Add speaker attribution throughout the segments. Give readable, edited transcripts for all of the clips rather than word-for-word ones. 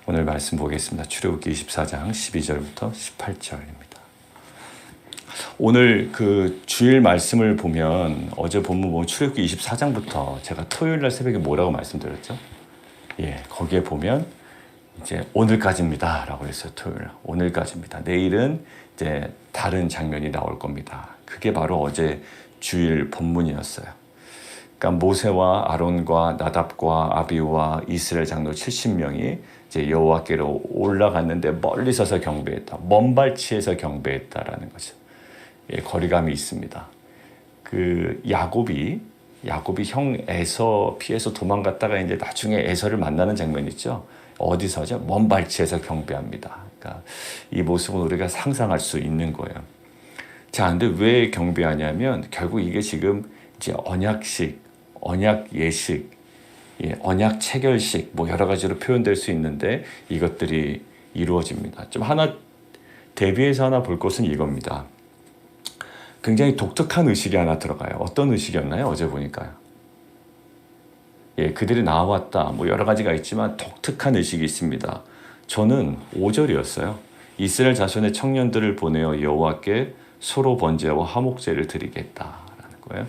Speaker 1: 오늘 말씀 보겠습니다. 출애굽기 24장 12절부터 18절입니다. 오늘 그 주일 말씀을 보면 어제 본문 보면 출애굽기 24장부터 제가 토요일 날 새벽에 뭐라고 말씀드렸죠? 거기에 보면 이제 오늘까지입니다라고 했어요. 토요일 날. 오늘까지입니다. 내일은 이제 다른 장면이 나올 겁니다. 그게 바로 어제 주일 본문이었어요. 그러니까 모세와 아론과 나답과 아비후와 이스라엘 장로 70명이 이제 여호와께로 올라갔는데 멀리 서서 경배했다. 먼 발치에서 경배했다라는 거죠. 거리감이 있습니다. 그 야곱이 형 에서 피해서 도망갔다가 이제 나중에 에서를 만나는 장면 있죠. 어디서죠? 먼 발치에서 경배합니다. 그러니까 이 모습은 우리가 상상할 수 있는 거예요. 자, 근데 왜 경배하냐면 결국 이게 지금 이제 언약식, 언약 예식, 언약 체결식 뭐 여러 가지로 표현될 수 있는데 이것들이 이루어집니다. 좀 하나 대비해서 하나 볼 것은 이겁니다. 굉장히 독특한 의식이 하나 들어가요. 어떤 의식이었나요? 어제 보니까요. 그들이 나왔다. 뭐 여러 가지가 있지만 독특한 의식이 있습니다. 저는 5절이었어요. 이스라엘 자손의 청년들을 보내어 여호와께 소로 번제와 화목제를 드리겠다라는 거예요.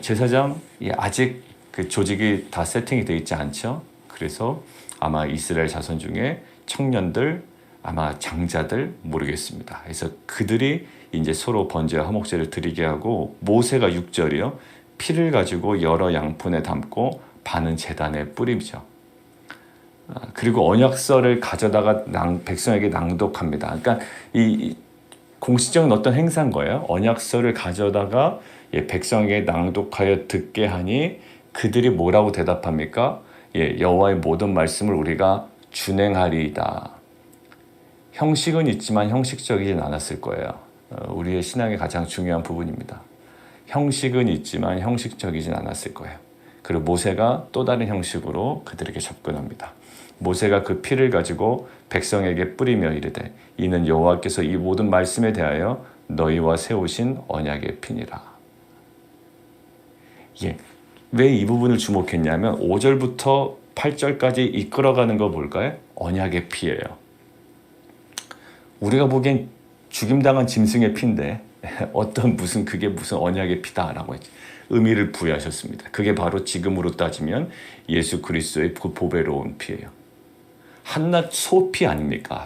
Speaker 1: 제사장 아직 그 조직이 다 세팅이 되어 있지 않죠. 그래서 아마 이스라엘 자손 중에 청년들, 아마 장자들 모르겠습니다. 그래서 그들이 이제 서로 번제와 화목제를 드리게 하고 모세가 6절이요. 피를 가지고 여러 양푼에 담고 반은 제단에 뿌리죠. 그리고 언약서를 가져다가 백성에게 낭독합니다. 그러니까 이 공식적인 어떤 행사인 거예요. 언약서를 가져다가 백성에게 낭독하여 듣게 하니 그들이 뭐라고 대답합니까? 여호와의 모든 말씀을 우리가 준행하리이다. 형식은 있지만 형식적이진 않았을 거예요. 우리의 신앙의 가장 중요한 부분입니다. 형식은 있지만 형식적이진 않았을 거예요. 그리고 모세가 또 다른 형식으로 그들에게 접근합니다. 모세가 그 피를 가지고 백성에게 뿌리며 이르되 이는 여호와께서 이 모든 말씀에 대하여 너희와 세우신 언약의 피니라. 왜 이 부분을 주목했냐면 5절부터 8절까지 이끌어가는 거 뭘까요? 언약의 피예요. 우리가 보기엔 죽임당한 짐승의 피인데 그게 무슨 언약의 피다라고 했지. 의미를 부여하셨습니다. 그게 바로 지금으로 따지면 예수 그리스도의 그 보배로운 피예요. 한낱 소피 아닙니까?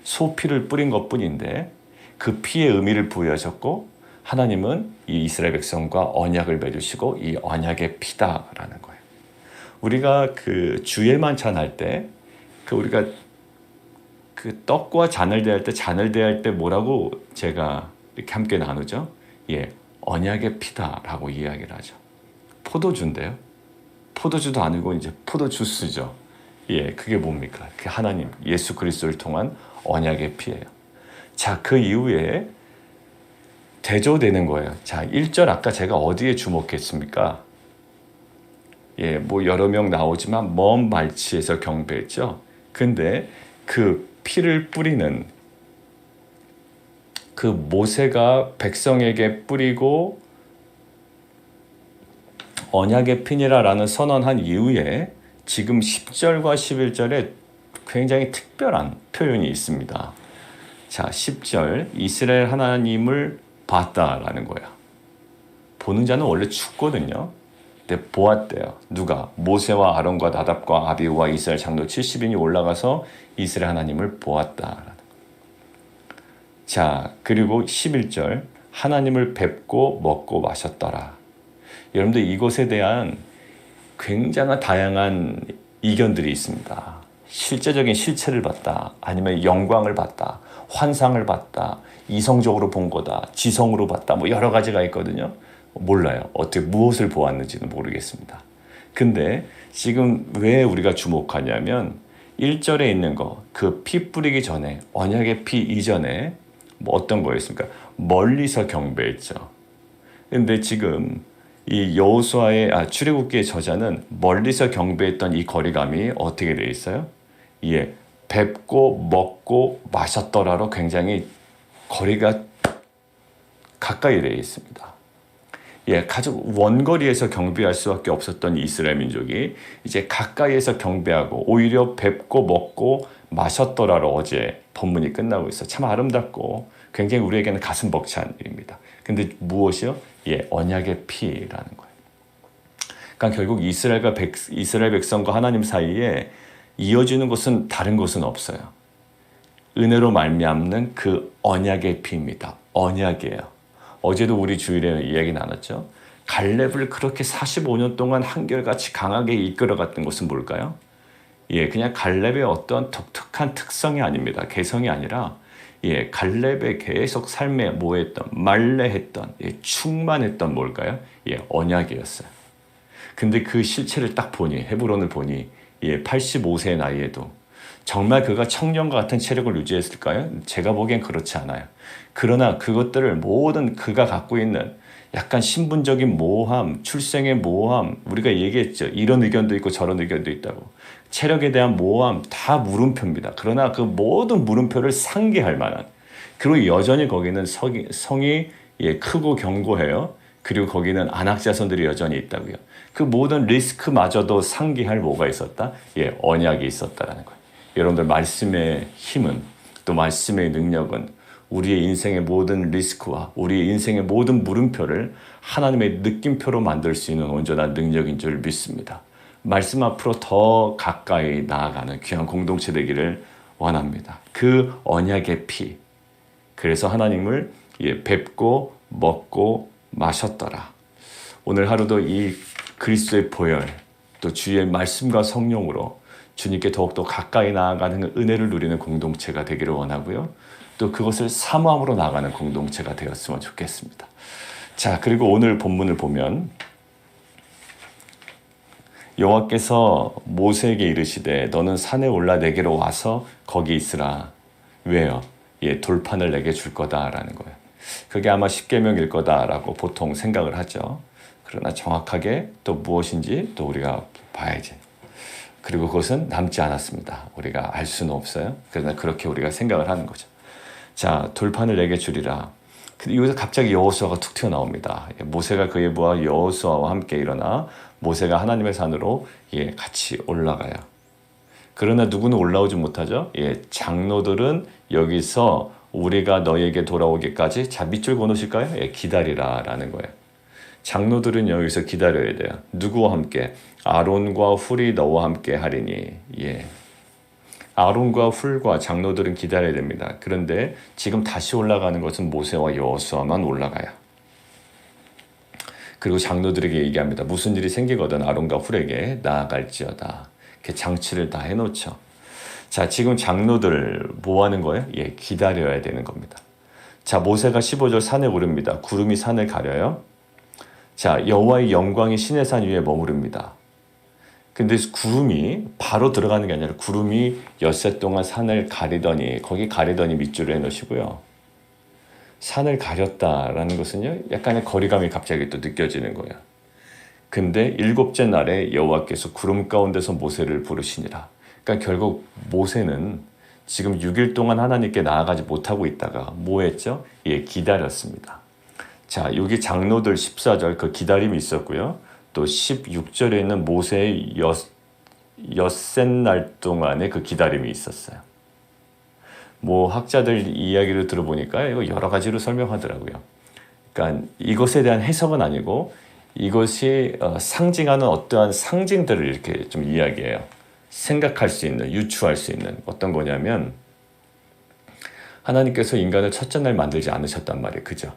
Speaker 1: 소피를 뿌린 것뿐인데 그 피의 의미를 부여하셨고 하나님은 이 이스라엘 백성과 언약을 맺으시고 이 언약의 피다라는 거예요. 우리가 그 주일만 찬할 때 우리가 그 떡과 잔을 대할 때 뭐라고 제가 이렇게 함께 나누죠? 언약의 피다라고 이야기를 하죠. 포도주인데요. 포도주도 아니고 이제 포도주스죠. 그게 뭡니까? 그게 하나님 예수 그리스도를 통한 언약의 피예요. 자, 그 이후에 대조되는 거예요. 자, 1절 아까 제가 어디에 주목했습니까? 뭐 여러 명 나오지만 먼 발치에서 경배했죠. 근데 그 피를 뿌리는 그 모세가 백성에게 뿌리고 언약의 피니라라는 선언한 이후에 지금 10절과 11절에 굉장히 특별한 표현이 있습니다. 자, 10절 이스라엘 하나님을 봤다라는 거야. 보는 자는 원래 죽거든요. 근데 보았대요. 누가? 모세와 아론과 나답과 아비후와 이스라엘 장로 70인이 올라가서 이스라엘 하나님을 보았다. 자, 그리고 11절 하나님을 뵙고 먹고 마셨더라. 여러분들 이것에 대한 굉장한 다양한 이견들이 있습니다. 실제적인 실체를 봤다. 아니면 영광을 봤다. 환상을 봤다. 이성적으로 본 거다. 지성으로 봤다. 뭐 여러 가지가 있거든요. 몰라요. 어떻게 무엇을 보았는지는 모르겠습니다. 근데 지금 왜 우리가 주목하냐면 1절에 있는 거, 그 피 뿌리기 전에, 언약의 피 이전에 뭐 어떤 거였습니까? 멀리서 경배했죠. 근데 지금 이 여호수아의 출애굽기의 저자는 멀리서 경배했던 이 거리감이 어떻게 돼 있어요? 뵙고 먹고 마셨더라로 굉장히 거리가 가까이 되어 있습니다. 가족 원거리에서 경배할 수밖에 없었던 이스라엘 민족이 이제 가까이에서 경배하고 오히려 뵙고 먹고 마셨더라로 어제 본문이 끝나고 있어. 참 아름답고 굉장히 우리에게는 가슴 벅찬 일입니다. 근데 무엇이요? 언약의 피라는 거예요. 그러니까 결국 이스라엘 백성과 하나님 사이에 이어지는 것은 다른 것은 없어요. 은혜로 말미암는 그 언약의 피입니다. 언약이에요. 어제도 우리 주일에 이야기 나눴죠. 갈렙을 그렇게 45년 동안 한결같이 강하게 이끌어갔던 것은 뭘까요? 그냥 갈렙의 어떤 독특한 특성이 아닙니다. 개성이 아니라 갈렙의 계속 삶에 뭐했던 말레했던 충만했던 뭘까요? 언약이었어요. 근데 그 실체를 딱 보니 헤브론을 보니 85세의 나이에도 정말 그가 청년과 같은 체력을 유지했을까요? 제가 보기엔 그렇지 않아요. 그러나 그것들을 모든 그가 갖고 있는 약간 신분적인 모호함, 출생의 모호함, 우리가 얘기했죠. 이런 의견도 있고 저런 의견도 있다고. 체력에 대한 모호함 다 물음표입니다. 그러나 그 모든 물음표를 상기할 만한, 그리고 여전히 거기는 성이 크고 견고해요. 그리고 거기는 안악자손들이 여전히 있다고요. 그 모든 리스크마저도 상기할 뭐가 있었다? 언약이 있었다라는 거예요. 여러분들 말씀의 힘은, 또 말씀의 능력은 우리의 인생의 모든 리스크와 우리의 인생의 모든 물음표를 하나님의 느낌표로 만들 수 있는 온전한 능력인 줄 믿습니다. 말씀 앞으로 더 가까이 나아가는 귀한 공동체 되기를 원합니다. 그 언약의 피. 그래서 하나님을 뵙고 먹고 마셨더라. 오늘 하루도 이 그리스도의 보혈, 또 주의 말씀과 성령으로 주님께 더욱더 가까이 나아가는 은혜를 누리는 공동체가 되기를 원하고요. 또 그것을 사모함으로 나아가는 공동체가 되었으면 좋겠습니다. 자, 그리고 오늘 본문을 보면 여호와께서 모세에게 이르시되 너는 산에 올라 내게로 와서 거기 있으라. 왜요? 돌판을 내게 줄 거다라는 거예요. 그게 아마 십계명일 거다라고 보통 생각을 하죠. 그러나 정확하게 또 무엇인지 또 우리가 봐야지. 그리고 그것은 남지 않았습니다. 우리가 알 수는 없어요. 그러나 그렇게 우리가 생각을 하는 거죠. 자, 돌판을 내게 주리라. 근데 여기서 갑자기 여호수아가 툭 튀어나옵니다. 모세가 그의 부하 여호수아와 함께 일어나 모세가 하나님의 산으로 같이 올라가요. 그러나 누구는 올라오지 못하죠. 장로들은 여기서 우리가 너에게 돌아오기까지, 자, 밑줄 그어놓으실까요? 기다리라라는 거예요. 장로들은 여기서 기다려야 돼요. 누구와 함께? 아론과 훌이 너와 함께 하리니. 아론과 훌과 장로들은 기다려야 됩니다. 그런데 지금 다시 올라가는 것은 모세와 여호수아만 올라가요. 그리고 장로들에게 얘기합니다. 무슨 일이 생기거든 아론과 훌에게 나아갈지어다. 이렇게 장치를 다 해놓죠. 자, 지금 장로들 뭐 하는 거예요? 기다려야 되는 겁니다. 자, 모세가 15절 산에 오릅니다. 구름이 산을 가려요. 자, 여호와의 영광이 시내산 위에 머무릅니다. 근데 구름이 바로 들어가는 게 아니라 구름이 엿새 동안 산을 가리더니, 거기 가리더니 밑줄을 해놓으시고요. 산을 가렸다라는 것은요, 약간의 거리감이 갑자기 또 느껴지는 거예요. 근데 7째 날에 여호와께서 구름 가운데서 모세를 부르시니라. 그러니까 결국 모세는 지금 6일 동안 하나님께 나아가지 못하고 있다가 뭐 했죠? 기다렸습니다. 자, 여기 장로들 14절 그 기다림이 있었고요. 또 16절에 있는 모세의 엿새 날 동안의 그 기다림이 있었어요. 뭐 학자들 이야기를 들어보니까 이거 여러 가지로 설명하더라고요. 그러니까 이것에 대한 해석은 아니고 이것이 상징하는 어떠한 상징들을 이렇게 좀 이야기해요. 생각할 수 있는, 유추할 수 있는 어떤 거냐면 하나님께서 인간을 첫째 날 만들지 않으셨단 말이에요. 그죠?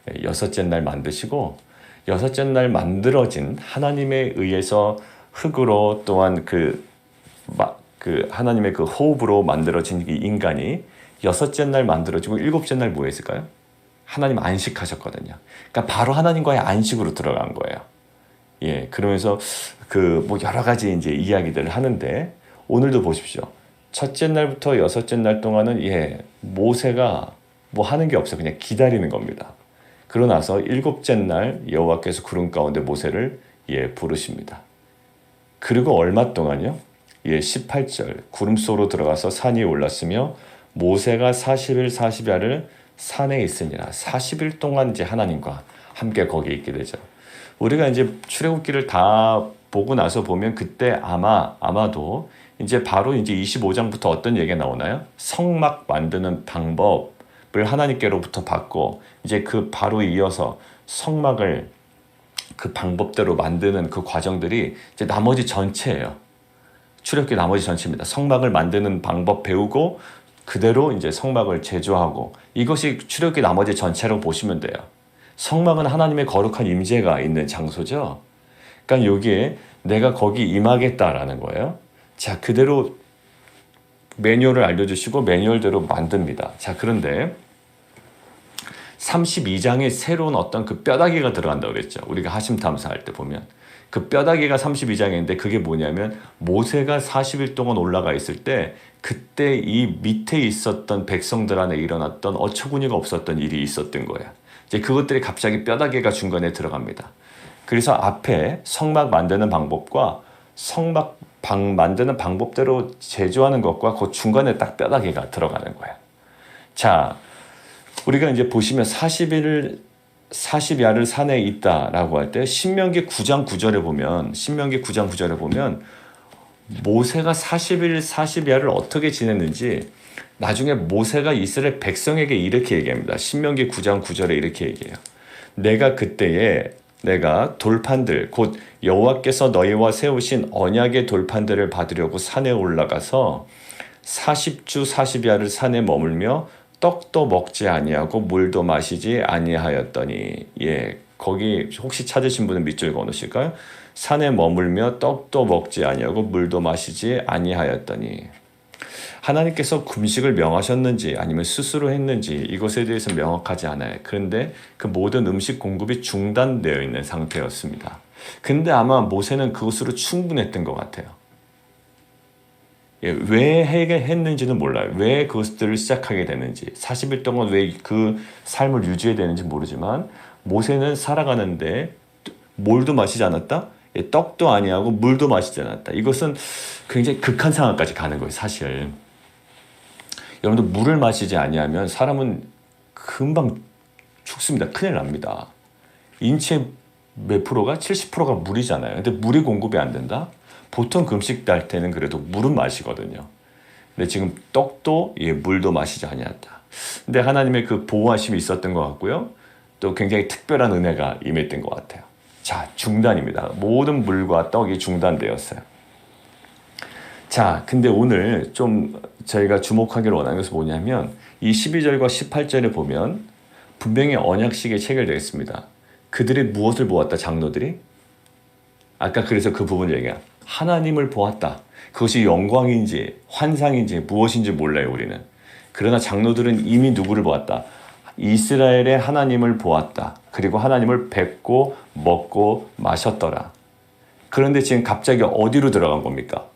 Speaker 1: 6째 날 만드시고 6째 날 만들어진 하나님에 의해서 흙으로 또한 그 하나님의 그 호흡으로 만들어진 이 인간이 6째 날 만들어지고 7째 날 뭐 했을까요? 하나님 안식하셨거든요. 그러니까 바로 하나님과의 안식으로 들어간 거예요. 그러면서 뭐 여러 가지 이제 이야기들을 하는데 오늘도 보십시오. 첫째 날부터 6째 날 동안은 모세가 뭐 하는 게 없어요. 그냥 기다리는 겁니다. 그러고 나서 7째 날 여호와께서 구름 가운데 모세를 부르십니다. 그리고 얼마 동안요? 18절 구름 속으로 들어가서 산 위에 올랐으며 모세가 40일 40야를 산에 있으니라. 40일 동안 이제 하나님과 함께 거기에 있게 되죠. 우리가 이제 출애굽기를 다 보고 나서 보면 그때 아마도 이제 바로 이제 25장부터 어떤 얘기가 나오나요? 성막 만드는 방법을 하나님께로부터 받고 이제 그 바로 이어서 성막을 그 방법대로 만드는 그 과정들이 이제 나머지 전체예요. 출애굽기 나머지 전체입니다. 성막을 만드는 방법 배우고 그대로 이제 성막을 제조하고 이것이 출애굽기 나머지 전체라고 보시면 돼요. 성막은 하나님의 거룩한 임재가 있는 장소죠. 그러니까 여기에 내가 거기 임하겠다라는 거예요. 자, 그대로 매뉴얼을 알려주시고 매뉴얼대로 만듭니다. 자, 그런데 32장에 새로운 어떤 그 뼈다귀가 들어간다고 그랬죠. 우리가 하심탐사할 때 보면 그 뼈다귀가 32장인데 그게 뭐냐면 모세가 40일 동안 올라가 있을 때 그때 이 밑에 있었던 백성들 안에 일어났던 어처구니가 없었던 일이 있었던 거예요. 이제 그것들이 갑자기 뼈다귀가 중간에 들어갑니다. 그래서 앞에 성막 만드는 방법과 성막 만드는 방법대로 제조하는 것과 그 중간에 딱 뼈다귀가 들어가는 거예요. 자, 우리가 이제 보시면 40야를 산에 있다라고 할 때 신명기 9장 9절에 보면 모세가 40일 40야를 어떻게 지냈는지 나중에 모세가 이스라엘 백성에게 이렇게 얘기합니다. 신명기 9장 9절에 이렇게 얘기해요. 내가 돌판들 곧 여호와께서 너희와 세우신 언약의 돌판들을 받으려고 산에 올라가서 40주 40야를 산에 머물며 떡도 먹지 아니하고 물도 마시지 아니하였더니. 예, 거기 혹시 찾으신 분은 밑줄 그어놓으실까요? 산에 머물며 떡도 먹지 아니하고 물도 마시지 아니하였더니. 하나님께서 금식을 명하셨는지 아니면 스스로 했는지 이것에 대해서 명확하지 않아요. 그런데 그 모든 음식 공급이 중단되어 있는 상태였습니다. 근데 아마 모세는 그것으로 충분했던 것 같아요. 예, 왜 했는지는 몰라요. 왜 그것들을 시작하게 되는지 40일 동안 왜 그 삶을 유지해야 되는지 모르지만 모세는 살아가는데 물도 마시지 않았다? 예, 떡도 아니하고 물도 마시지 않았다. 이것은 굉장히 극한 상황까지 가는 거예요. 사실 여러분들 물을 마시지 아니하면 사람은 금방 죽습니다. 큰일 납니다. 인체 몇 프로가? 70%가 물이잖아요. 근데 물이 공급이 안 된다? 보통 금식 달 때는 그래도 물은 마시거든요. 근데 지금 떡도 물도 마시지 아니었다. 근데 하나님의 그 보호하심이 있었던 것 같고요. 또 굉장히 특별한 은혜가 임했던 것 같아요. 자, 중단입니다. 모든 물과 떡이 중단되었어요. 자, 근데 오늘 좀 저희가 주목하기를 원하는 것은 뭐냐면 이 12절과 18절에 보면 분명히 언약식에 체결되어 있습니다. 그들이 무엇을 보았다, 장로들이? 아까 그래서 그 부분 얘기야. 하나님을 보았다. 그것이 영광인지 환상인지 무엇인지 몰라요, 우리는. 그러나 장로들은 이미 누구를 보았다? 이스라엘의 하나님을 보았다. 그리고 하나님을 뵙고 먹고 마셨더라. 그런데 지금 갑자기 어디로 들어간 겁니까?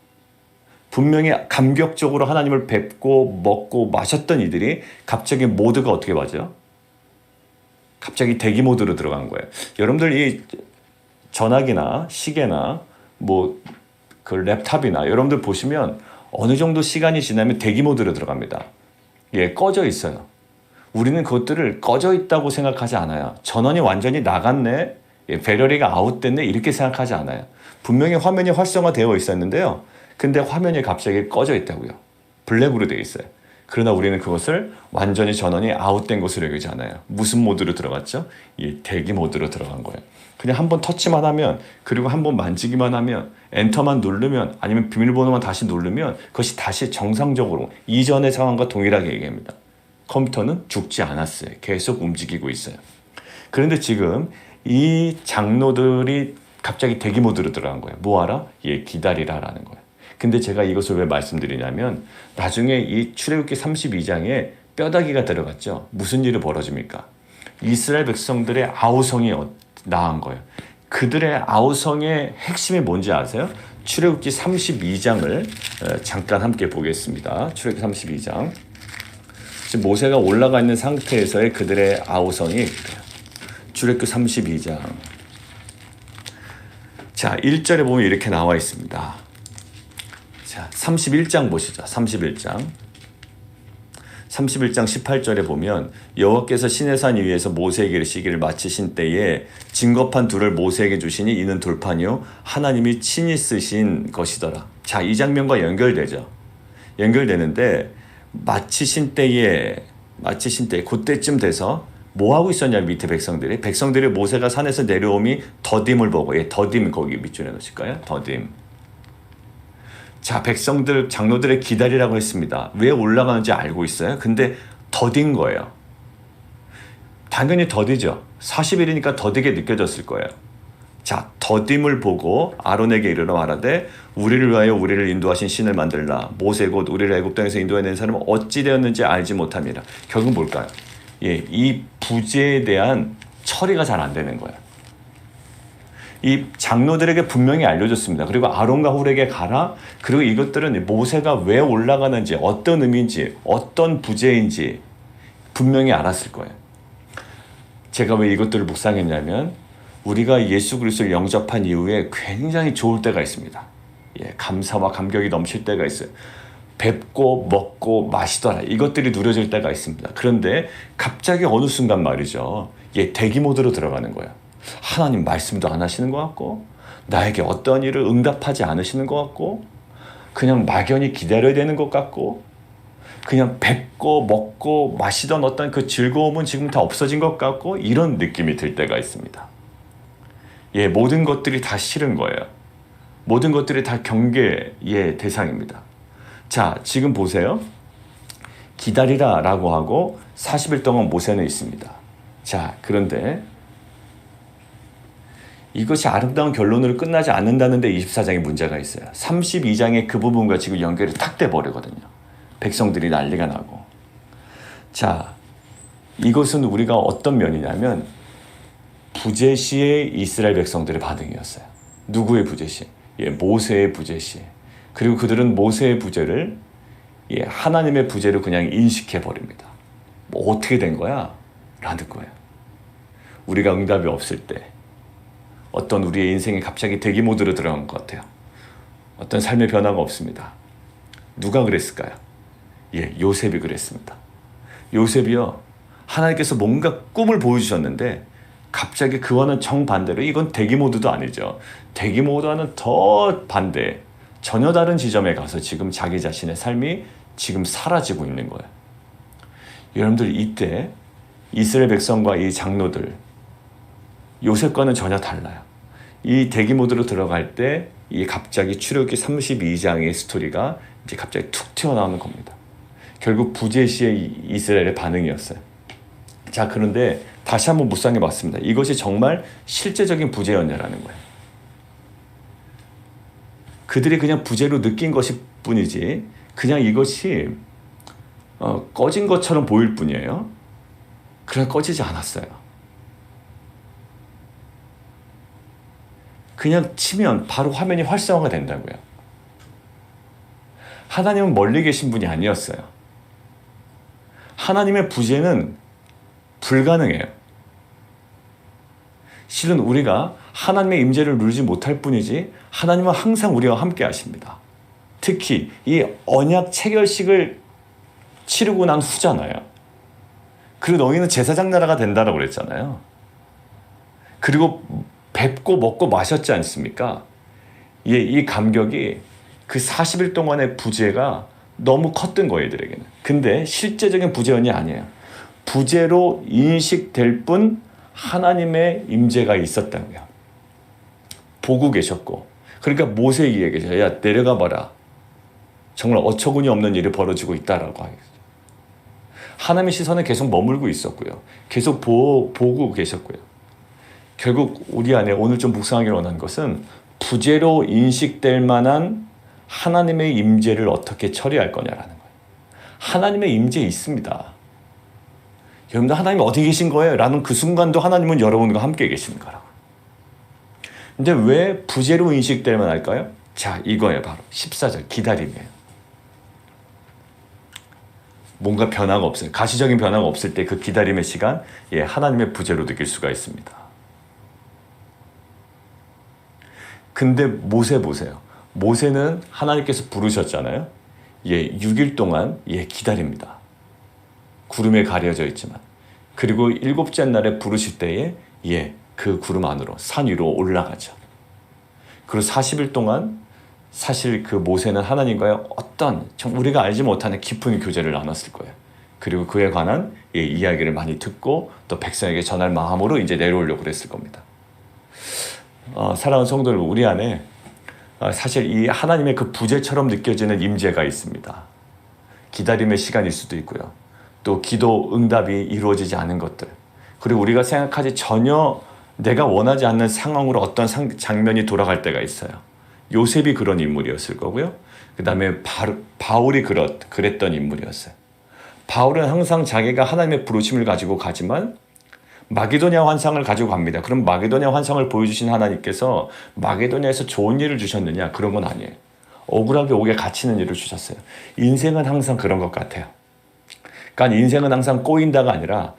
Speaker 1: 분명히 감격적으로 하나님을 뵙고 먹고 마셨던 이들이 갑자기 모드가 어떻게 맞아요? 갑자기 대기 모드로 들어간 거예요. 여러분들 이 전화기나 시계나 뭐 그 랩탑이나 여러분들 보시면 어느 정도 시간이 지나면 대기 모드로 들어갑니다. 예, 꺼져 있어요. 우리는 그것들을 꺼져 있다고 생각하지 않아요. 전원이 완전히 나갔네, 배터리가 아웃됐네 이렇게 생각하지 않아요. 분명히 화면이 활성화되어 있었는데요. 근데 화면이 갑자기 꺼져 있다고요. 블랙으로 되어 있어요. 그러나 우리는 그것을 완전히 전원이 아웃된 것으로 여기지 않아요. 무슨 모드로 들어갔죠? 이 대기 모드로 들어간 거예요. 그냥 한번 터치만 하면, 그리고 한번 만지기만 하면, 엔터만 누르면, 아니면 비밀번호만 다시 누르면 그것이 다시 정상적으로 이전의 상황과 동일하게 얘기합니다. 컴퓨터는 죽지 않았어요. 계속 움직이고 있어요. 그런데 지금 이 장로들이 갑자기 대기 모드로 들어간 거예요. 뭐하라? 예, 기다리라라는 거예요. 근데 제가 이것을 왜 말씀드리냐면 나중에 이 출애굽기 32장에 뼈다귀가 들어갔죠. 무슨 일이 벌어집니까? 이스라엘 백성들의 아우성이 나은 거예요. 그들의 아우성의 핵심이 뭔지 아세요? 출애굽기 32장을 잠깐 함께 보겠습니다. 출애굽기 32장. 지금 모세가 올라가 있는 상태에서의 그들의 아우성이 출애굽기 32장. 자, 1절에 보면 이렇게 나와 있습니다. 자, 31장 보시죠. 31장. 31장 18절에 보면 여호와께서 시내산 위에서 모세에게 이르시기를 마치신 때에 증거판 둘을 모세에게 주시니 이는 돌판이요 하나님이 친히 쓰신 것이더라. 자, 이 장면과 연결되죠. 연결되는데 마치신 때에 그때쯤 돼서 뭐 하고 있었냐면 밑에 백성들이 모세가 산에서 내려옴이 더딤을 보고, 더딤 거기 밑줄에 놓으실까요? 더딤. 자, 백성들 장로들의 기다리라고 했습니다. 왜 올라가는지 알고 있어요? 근데 더딘 거예요. 당연히 더디죠. 40일이니까 더디게 느껴졌을 거예요. 자, 더딤을 보고 아론에게 이르러 말하되 우리를 위하여 우리를 인도하신 신을 만들라. 모세 곧 우리를 애굽 땅에서 인도해낸 사람은 어찌 되었는지 알지 못함이라. 결국 뭘까요? 이 부재에 대한 처리가 잘 안 되는 거예요. 이 장로들에게 분명히 알려줬습니다. 그리고 아론과 훌에게 가라. 그리고 이것들은 모세가 왜 올라가는지, 어떤 의미인지, 어떤 부재인지 분명히 알았을 거예요. 제가 왜 이것들을 묵상했냐면 우리가 예수 그리스도를 영접한 이후에 굉장히 좋을 때가 있습니다. 감사와 감격이 넘칠 때가 있어요. 뵙고 먹고 마시더라. 이것들이 누려질 때가 있습니다. 그런데 갑자기 어느 순간 말이죠. 대기 모드로 들어가는 거예요. 하나님 말씀도 안 하시는 것 같고 나에게 어떤 일을 응답하지 않으시는 것 같고 그냥 막연히 기다려야 되는 것 같고 그냥 뵙고 먹고 마시던 어떤 그 즐거움은 지금 다 없어진 것 같고 이런 느낌이 들 때가 있습니다. 모든 것들이 다 싫은 거예요. 모든 것들이 다 경계의 대상입니다. 자, 지금 보세요. 기다리라 라고 하고 40일 동안 모세는 있습니다. 자, 그런데 이것이 아름다운 결론으로 끝나지 않는다는데 24장에 문제가 있어요. 32장의 그 부분과 지금 연결이 탁 돼버리거든요. 백성들이 난리가 나고. 자, 이것은 우리가 어떤 면이냐면 부재시의 이스라엘 백성들의 반응이었어요. 누구의 부재시? 모세의 부재시. 그리고 그들은 모세의 부재를 하나님의 부재로 그냥 인식해버립니다. 뭐 어떻게 된 거야? 라는 거예요. 우리가 응답이 없을 때 어떤 우리의 인생이 갑자기 대기 모드로 들어간 것 같아요. 어떤 삶의 변화가 없습니다. 누가 그랬을까요? 요셉이 그랬습니다. 요셉이요. 하나님께서 뭔가 꿈을 보여주셨는데 갑자기 그와는 정반대로 이건 대기 모드도 아니죠. 대기 모드와는 더 반대. 전혀 다른 지점에 가서 지금 자기 자신의 삶이 지금 사라지고 있는 거예요. 여러분들 이때 이스라엘 백성과 이 장로들 요셉과는 전혀 달라요. 이 대기 모드로 들어갈 때 이 갑자기 출애굽기 32장의 스토리가 이제 갑자기 툭 튀어나오는 겁니다. 결국 부재시의 이스라엘의 반응이었어요. 자, 그런데 다시 한번 묵상해 봤습니다. 이것이 정말 실제적인 부재였냐라는 거예요. 그들이 그냥 부재로 느낀 것일 뿐이지 그냥 이것이 꺼진 것처럼 보일 뿐이에요. 그러나 꺼지지 않았어요. 그냥 치면 바로 화면이 활성화가 된다고요. 하나님은 멀리 계신 분이 아니었어요. 하나님의 부재는 불가능해요. 실은 우리가 하나님의 임재를 누리지 못할 뿐이지 하나님은 항상 우리와 함께 하십니다. 특히 이 언약 체결식을 치르고 난 후잖아요. 그리고 너희는 제사장 나라가 된다라고 그랬잖아요. 그리고 뵙고 먹고 마셨지 않습니까? 이 감격이 그 40일 동안의 부재가 너무 컸던 거예요, 얘들에게는. 근데 실제적인 부재원이 아니에요. 부재로 인식될 뿐 하나님의 임재가 있었다고요. 보고 계셨고. 그러니까 모세에게 야 내려가 봐라. 정말 어처구니 없는 일이 벌어지고 있다라고 하겠죠. 하나님의 시선은 계속 머물고 있었고요. 계속 보고 계셨고요. 결국 우리 안에 오늘 좀 묵상하기를 원하는 것은 부재로 인식될 만한 하나님의 임재를 어떻게 처리할 거냐라는 거예요. 하나님의 임재 있습니다. 여러분들 하나님 어디 계신 거예요? 라는 그 순간도 하나님은 여러분과 함께 계시는 거라고. 근데 왜 부재로 인식될 만할까요? 자, 이거예요. 바로 14절 기다림이에요. 뭔가 변화가 없어요. 가시적인 변화가 없을 때 그 기다림의 시간, 하나님의 부재로 느낄 수가 있습니다. 근데 모세 보세요. 모세는 하나님께서 부르셨잖아요. 6일 동안 기다립니다. 구름에 가려져 있지만, 그리고 일곱째 날에 부르실 때에 그 구름 안으로 산 위로 올라가죠. 그리고 40일 동안 사실 그 모세는 하나님과의 어떤 우리가 알지 못하는 깊은 교제를 나눴을 거예요. 그리고 그에 관한 이야기를 많이 듣고 또 백성에게 전할 마음으로 이제 내려오려고 그랬을 겁니다. 사랑하는 성도들, 우리 안에 사실 이 하나님의 그 부재처럼 느껴지는 임재가 있습니다. 기다림의 시간일 수도 있고요. 또 기도 응답이 이루어지지 않은 것들, 그리고 우리가 생각하지 전혀 내가 원하지 않는 상황으로 어떤 장면이 돌아갈 때가 있어요. 요셉이 그런 인물이었을 거고요. 그 다음에 바울이 그랬던 인물이었어요. 바울은 항상 자기가 하나님의 부르심을 가지고 가지만 마게도냐 환상을 가지고 갑니다. 그럼 마게도냐 환상을 보여주신 하나님께서 마게도냐에서 좋은 일을 주셨느냐? 그런 건 아니에요. 억울하게 옥에 갇히는 일을 주셨어요. 인생은 항상 그런 것 같아요. 그러니까 인생은 항상 꼬인다가 아니라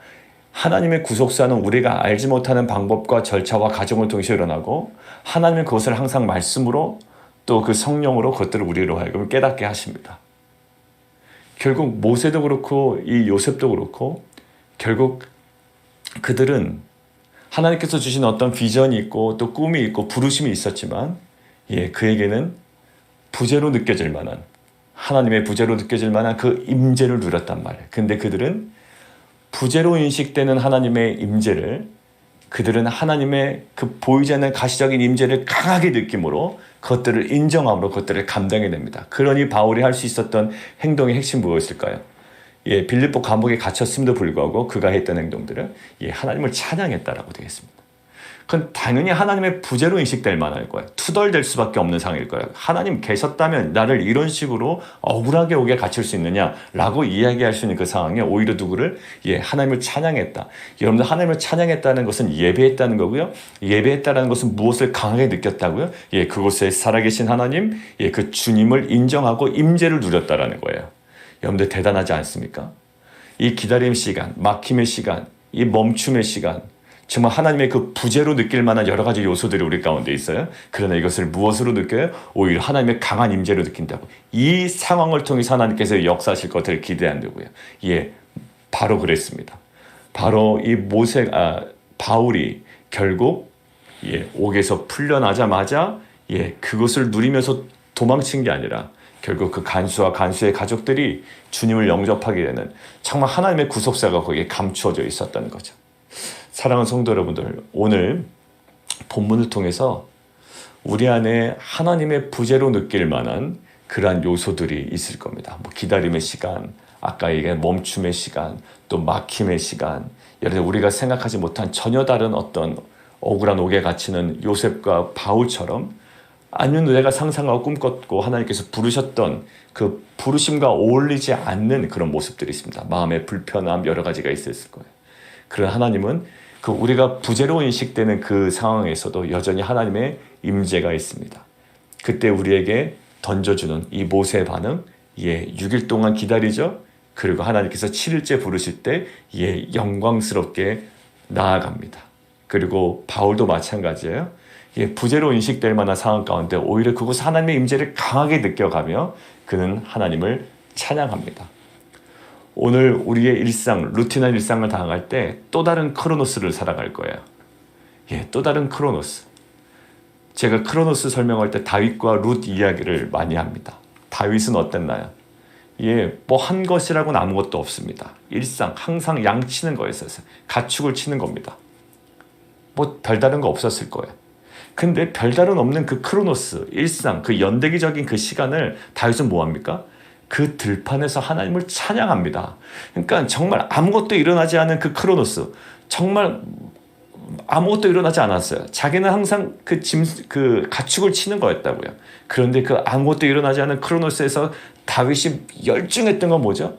Speaker 1: 하나님의 구속사는 우리가 알지 못하는 방법과 절차와 과정을 통해서 일어나고, 하나님은 그것을 항상 말씀으로 또 그 성령으로 그것들을 우리로 하여금 깨닫게 하십니다. 결국 모세도 그렇고 이 요셉도 그렇고 결국 그들은 하나님께서 주신 어떤 비전이 있고 또 꿈이 있고 부르심이 있었지만 그에게는 부재로 느껴질 만한, 하나님의 부재로 느껴질 만한 그 임재를 누렸단 말이에요. 근데 그들은 부재로 인식되는 하나님의 임재를, 그들은 하나님의 그 보이지 않는 가시적인 임재를 강하게 느낌으로 그것들을 인정함으로 그것들을 감당해냅니다. 그러니 바울이 할 수 있었던 행동의 핵심 무엇일까요? 빌립보 감옥에 갇혔음에도 불구하고 그가 했던 행동들은 하나님을 찬양했다라고 되어 있습니다. 그건 당연히 하나님의 부재로 인식될 만할 거예요. 투덜될 수밖에 없는 상황일 거예요. 하나님 계셨다면 나를 이런 식으로 억울하게 오게 갇힐 수 있느냐라고 이야기할 수 있는 그 상황에 오히려 누구를 하나님을 찬양했다. 여러분들, 하나님을 찬양했다는 것은 예배했다는 거고요. 예배했다는 것은 무엇을 강하게 느꼈다고요? 그곳에 살아계신 하나님, 그 주님을 인정하고 임재를 누렸다라는 거예요. 여러분들 대단하지 않습니까? 이 기다림 시간, 막힘의 시간, 이 멈춤의 시간, 정말 하나님의 그 부재로 느낄 만한 여러 가지 요소들이 우리 가운데 있어요. 그러나 이것을 무엇으로 느껴요? 오히려 하나님의 강한 임재로 느낀다고. 이 상황을 통해서 하나님께서 역사하실 것을 기대한다고요. 바로 그랬습니다. 바로 이 바울이 결국 옥에서 풀려나자마자 그것을 누리면서 도망친 게 아니라 결국 그 간수와 간수의 가족들이 주님을 영접하게 되는 정말 하나님의 구속사가 거기에 감추어져 있었다는 거죠. 사랑하는 성도 여러분들, 오늘 본문을 통해서 우리 안에 하나님의 부재로 느낄 만한 그러한 요소들이 있을 겁니다. 기다림의 시간, 아까 얘기한 멈춤의 시간, 또 막힘의 시간, 예를 들어 우리가 생각하지 못한 전혀 다른 어떤 억울한 옥에 갇히는 요셉과 바울처럼, 아니면 내가 상상하고 꿈꿨고 하나님께서 부르셨던 그 부르심과 어울리지 않는 그런 모습들이 있습니다. 마음의 불편함, 여러 가지가 있을 거예요. 그런 하나님은 우리가 부재로 인식되는 그 상황에서도 여전히 하나님의 임재가 있습니다. 그때 우리에게 던져주는 이 모세의 반응, 6일 동안 기다리죠. 그리고 하나님께서 7일째 부르실 때 영광스럽게 나아갑니다. 그리고 바울도 마찬가지예요. 부재로 인식될 만한 상황 가운데 오히려 그곳 하나님의 임재를 강하게 느껴가며 그는 하나님을 찬양합니다. 오늘 우리의 일상, 루틴한 일상을 당할 때 또 다른 크로노스를 살아갈 거예요. 또 다른 크로노스. 제가 크로노스 설명할 때 다윗과 룻 이야기를 많이 합니다. 다윗은 어땠나요? 한 것이라고는 아무것도 없습니다. 일상, 항상 양 치는 거였어요. 가축을 치는 겁니다. 별다른 거 없었을 거예요. 근데 별다른 없는 그 크로노스, 일상, 그 연대기적인 그 시간을 다윗은 뭐합니까? 그 들판에서 하나님을 찬양합니다. 그러니까 정말 아무것도 일어나지 않은 그 크로노스, 정말 아무것도 일어나지 않았어요. 자기는 항상 그 가축을 치는 거였다고요. 그런데 그 아무것도 일어나지 않은 크로노스에서 다윗이 열중했던 건 뭐죠?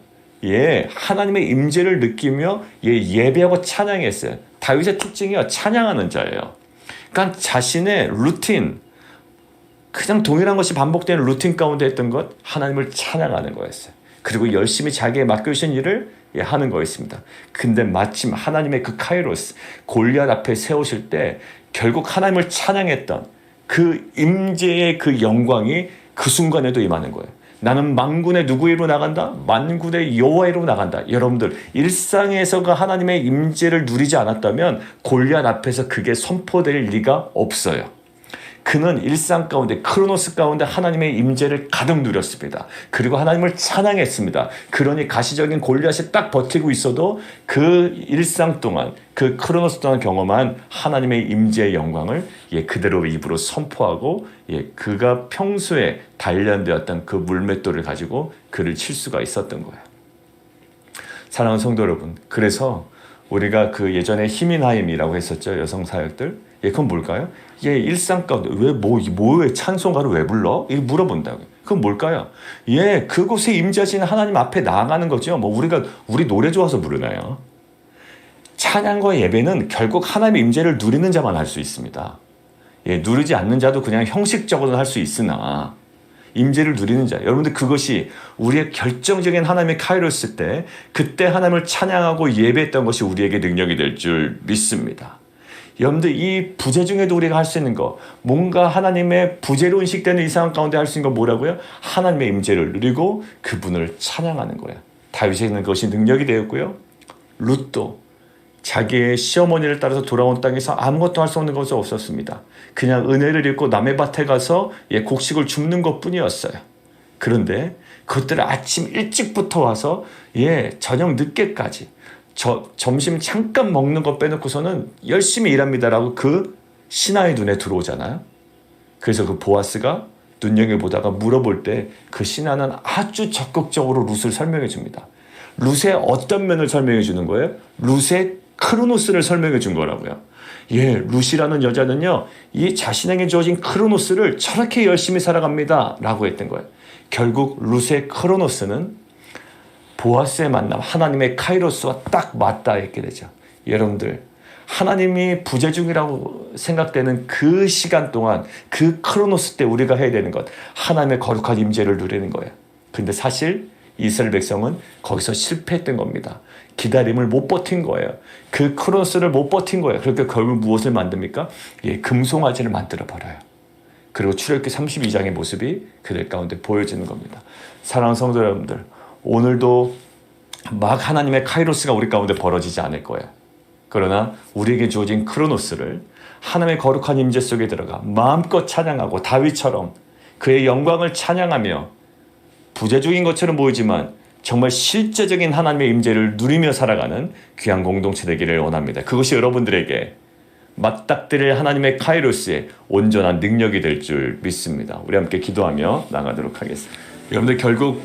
Speaker 1: 하나님의 임재를 느끼며 예배하고 찬양했어요. 다윗의 특징이요, 찬양하는 자예요. 그러니까 자신의 루틴, 그냥 동일한 것이 반복되는 루틴 가운데 했던 것, 하나님을 찬양하는 거였어요. 그리고 열심히 자기의 맡겨주신 일을 하는 거였습니다. 근데 마침 하나님의 그 카이로스, 골리앗 앞에 세우실 때 결국 하나님을 찬양했던 그 임재의 그 영광이 그 순간에도 임하는 거예요. 나는 만군의 누구 이로 나간다? 만군의 여호와 이로 나간다. 여러분들 일상에서가 하나님의 임재를 누리지 않았다면 골리앗 앞에서 그게 선포될 리가 없어요. 그는 일상 가운데 크로노스 가운데 하나님의 임재를 가득 누렸습니다. 그리고 하나님을 찬양했습니다. 그러니 가시적인 골리앗이 딱 버티고 있어도 그 일상 동안 그 크로노스 동안 경험한 하나님의 임재의 영광을 그대로 입으로 선포하고 그가 평소에 단련되었던 그 물맷돌을 가지고 그를 칠 수가 있었던 거예요. 사랑하는 성도 여러분, 그래서 우리가 그 예전에 히민하임이라고 했었죠. 여성 사역들. 그건 뭘까요? 일상 가운데 왜 찬송가를 왜 불러? 이거 물어본다고요. 그건 뭘까요? 그곳에 임재하시는 하나님 앞에 나아가는 거죠. 우리 노래 좋아서 부르나요? 찬양과 예배는 결국 하나님의 임재를 누리는 자만 할 수 있습니다. 누리지 않는 자도 그냥 형식적으로 할 수 있으나 임재를 누리는 자, 여러분들 그것이 우리의 결정적인 하나님의 카이로스 때 그때 하나님을 찬양하고 예배했던 것이 우리에게 능력이 될 줄 믿습니다. 여러분들 이 부재 중에도 우리가 할 수 있는 거, 뭔가 하나님의 부재로 인식되는 이 상황 가운데 할 수 있는 건 뭐라고요? 하나님의 임재를 누리고 그분을 찬양하는 거예요. 다윗에게는 그것이 능력이 되었고요. 룻도 자기의 시어머니를 따라서 돌아온 땅에서 아무것도 할 수 없는 것은 없었습니다. 그냥 은혜를 입고 남의 밭에 가서 곡식을 줍는 것뿐이었어요. 그런데 그것들을 아침 일찍부터 와서 저녁 늦게까지 점심 잠깐 먹는 거 빼놓고서는 열심히 일합니다라고 그 신하의 눈에 들어오잖아요. 그래서 그 보아스가 눈여겨보다가 물어볼 때 그 신하는 아주 적극적으로 룻을 설명해 줍니다. 룻의 어떤 면을 설명해 주는 거예요? 룻의 크로노스를 설명해 준 거라고요. 룻이라는 여자는요, 이 자신에게 주어진 크로노스를 저렇게 열심히 살아갑니다 라고 했던 거예요. 결국 룻의 크로노스는 보아스의 만남, 하나님의 카이로스와 딱 맞닿아 있게 되죠. 여러분들, 하나님이 부재 중이라고 생각되는 그 시간 동안 그 크로노스 때 우리가 해야 되는 것, 하나님의 거룩한 임재를 누리는 거예요. 근데 사실 이스라엘 백성은 거기서 실패했던 겁니다. 기다림을 못 버틴 거예요. 그 크로노스를 못 버틴 거예요. 그러니까 결국 무엇을 만듭니까? 금송아지를 만들어 버려요. 그리고 출애굽기 32장의 모습이 그들 가운데 보여지는 겁니다. 사랑하는 성도 여러분들, 오늘도 막 하나님의 카이로스가 우리 가운데 벌어지지 않을 거예요. 그러나 우리에게 주어진 크로노스를 하나님의 거룩한 임재 속에 들어가 마음껏 찬양하고 다윗처럼 그의 영광을 찬양하며 부재 중인 것처럼 보이지만 정말 실제적인 하나님의 임재를 누리며 살아가는 귀한 공동체 되기를 원합니다. 그것이 여러분들에게 맞닥뜨릴 하나님의 카이로스의 온전한 능력이 될 줄 믿습니다. 우리 함께 기도하며 나가도록 하겠습니다. 여러분들 결국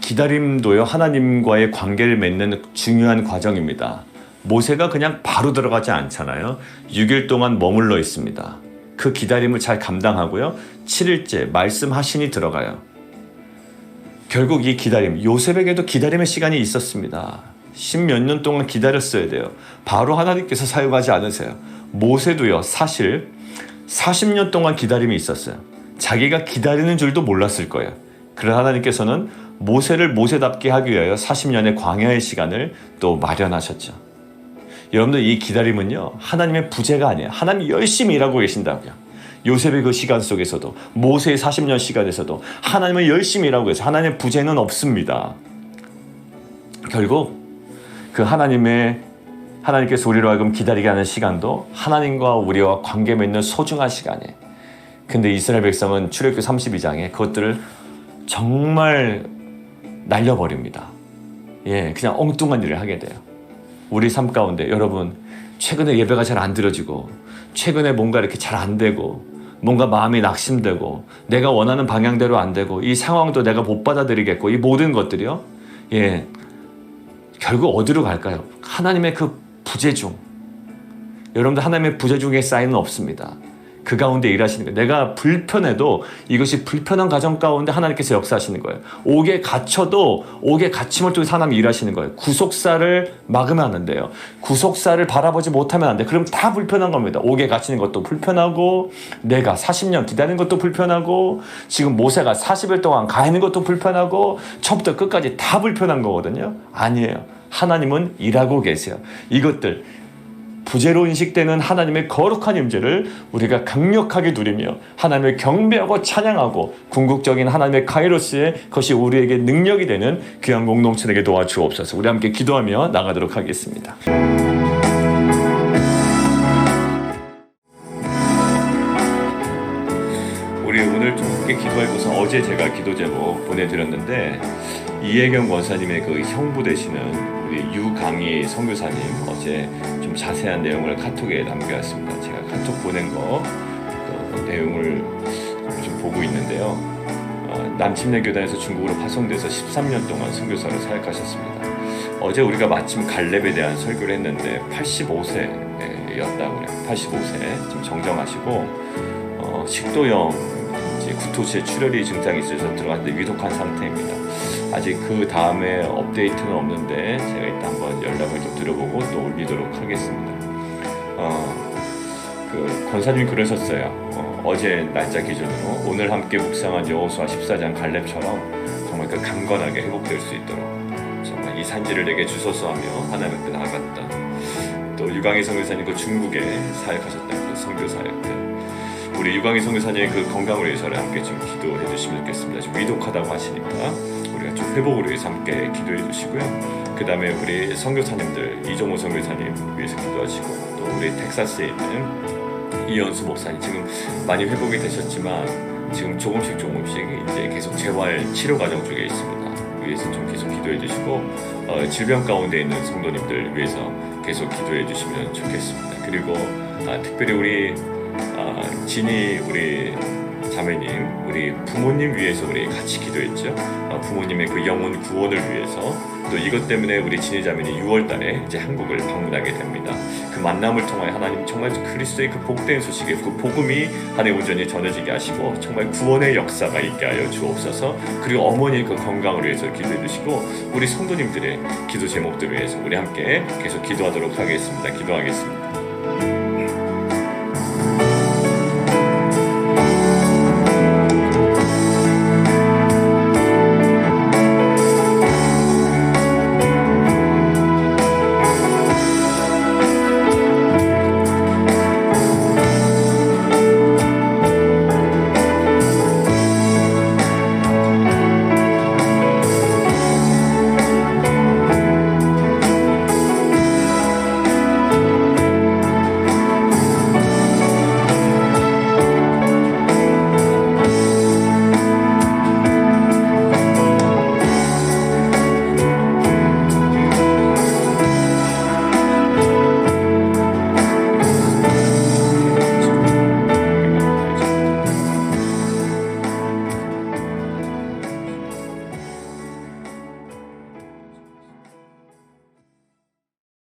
Speaker 1: 기다림도요, 하나님과의 관계를 맺는 중요한 과정입니다. 모세가 그냥 바로 들어가지 않잖아요. 6일 동안 머물러 있습니다. 그 기다림을 잘 감당하고요, 7일째 말씀하시니 들어가요. 결국 이 기다림, 요셉에게도 기다림의 시간이 있었습니다. 10몇 년 동안 기다렸어야 돼요. 바로 하나님께서 사용하지 않으세요. 모세도요, 사실 40년 동안 기다림이 있었어요. 자기가 기다리는 줄도 몰랐을 거예요. 그러나 하나님께서는 모세를 모세답게 하기 위하여 40년의 광야의 시간을 또 마련하셨죠. 여러분들 이 기다림은요, 하나님의 부재가 아니에요. 하나님이 열심히 일하고 계신다고요. 요셉의 그 시간 속에서도, 모세의 40년 시간에서도 하나님은 열심히 일하고 계세요. 하나님의 부재는 없습니다. 결국 그 하나님께서 우리로 하여금 기다리게 하는 시간도 하나님과 우리와 관계 맺는 소중한 시간이에요. 근데 이스라엘 백성은 출애굽기 32장에 그것들을 정말 날려버립니다. 그냥 엉뚱한 일을 하게 돼요. 우리 삶 가운데 여러분, 최근에 예배가 잘 안 드려지고, 최근에 뭔가 이렇게 잘 안 되고, 뭔가 마음이 낙심되고, 내가 원하는 방향대로 안 되고, 이 상황도 내가 못 받아들이겠고, 이 모든 것들이요, 결국 어디로 갈까요? 하나님의 그 부재 중. 여러분들, 하나님의 부재 중에 사인은 없습니다. 그 가운데 일하시는 거예요. 내가 불편해도 이것이 불편한 가정 가운데 하나님께서 역사하시는 거예요. 옥에 갇혀도 옥에 갇힘을 통해서 하나님이 일하시는 거예요. 구속사를 막으면 안 돼요. 구속사를 바라보지 못하면 안 돼요. 그럼 다 불편한 겁니다. 옥에 갇히는 것도 불편하고, 내가 40년 기다리는 것도 불편하고, 지금 모세가 40일 동안 가 있는 것도 불편하고, 처음부터 끝까지 다 불편한 거거든요. 아니에요. 하나님은 일하고 계세요. 이것들 부재로 인식되는 하나님의 거룩한 임재를 우리가 강력하게 누리며 하나님을 경배하고 찬양하고 궁극적인 하나님의 카이로스의 것이 우리에게 능력이 되는 귀한 공동체 되게 도와주옵소서. 우리 함께 기도하며 나가도록 하겠습니다. 우리 오늘 좀 함께 기도해보서 어제 제가 기도 제목 보내드렸는데 이혜경 권사님의 그 형부 되시는 우리 유강희 선교사님 어제 좀 자세한 내용을 카톡에 남겨왔습니다. 제가 카톡 보낸 거 또 내용을 좀 보고 있는데요. 남침내 교단에서 중국으로 파송돼서 13년 동안 선교사로 사역하셨습니다. 어제 우리가 마침 갈렙에 대한 설교를 했는데 85세였다고 그래요. 85세 좀 정정하시고 식도염 구토시에 출혈이 증상이 있어서 들어갔는데 위독한 상태입니다. 아직 그 다음에 업데이트는 없는데 제가 이따 한번 연락을 좀 드려보고 또 올리도록 하겠습니다. 그 권사님이 그러셨어요. 어제 날짜 기준으로 오늘 함께 묵상한 여호수아 14장 갈렙처럼 정말 그 강건하게 회복될 수 있도록 정말 이 산지를 내게 주소서 하며 하나님 앞에 나아갔던 또 유강희 선교사님 그 중국에 사역하셨던 그 선교 사역들 우리 유강희 선교사님의 그 건강을 위해서 함께 좀 기도해 주시면 좋겠습니다. 좀 위독하다고 하시니까 우리가 좀 회복을 위해서 함께 기도해 주시고요. 그 다음에 우리 선교사님들 이종호 선교사님 위해서 기도하시고 또 우리 텍사스에 있는 이현수 목사님 지금 많이 회복이 되셨지만 지금 조금씩 이제 계속 재활 치료 과정 중에 있습니다. 위해서 좀 계속 기도해 주시고 질병 가운데 있는 성도님들 위해서 계속 기도해 주시면 좋겠습니다. 그리고 특별히 우리 진이 우리 자매님 우리 부모님 위해서 우리 같이 기도했죠. 부모님의 그 영혼 구원을 위해서 또 이것 때문에 우리 진이 자매님 6월달에 이제 한국을 방문하게 됩니다. 그 만남을 통하여 하나님 정말 그리스도의 그 복된 소식의 그 복음이 한해 온전히 전해지게 하시고 정말 구원의 역사가 있게 하여 주옵소서. 그리고 어머니의 그 건강을 위해서 기도해 주시고 우리 성도님들의 기도 제목들을 위해서 우리 함께 계속 기도하도록 하겠습니다. 기도하겠습니다.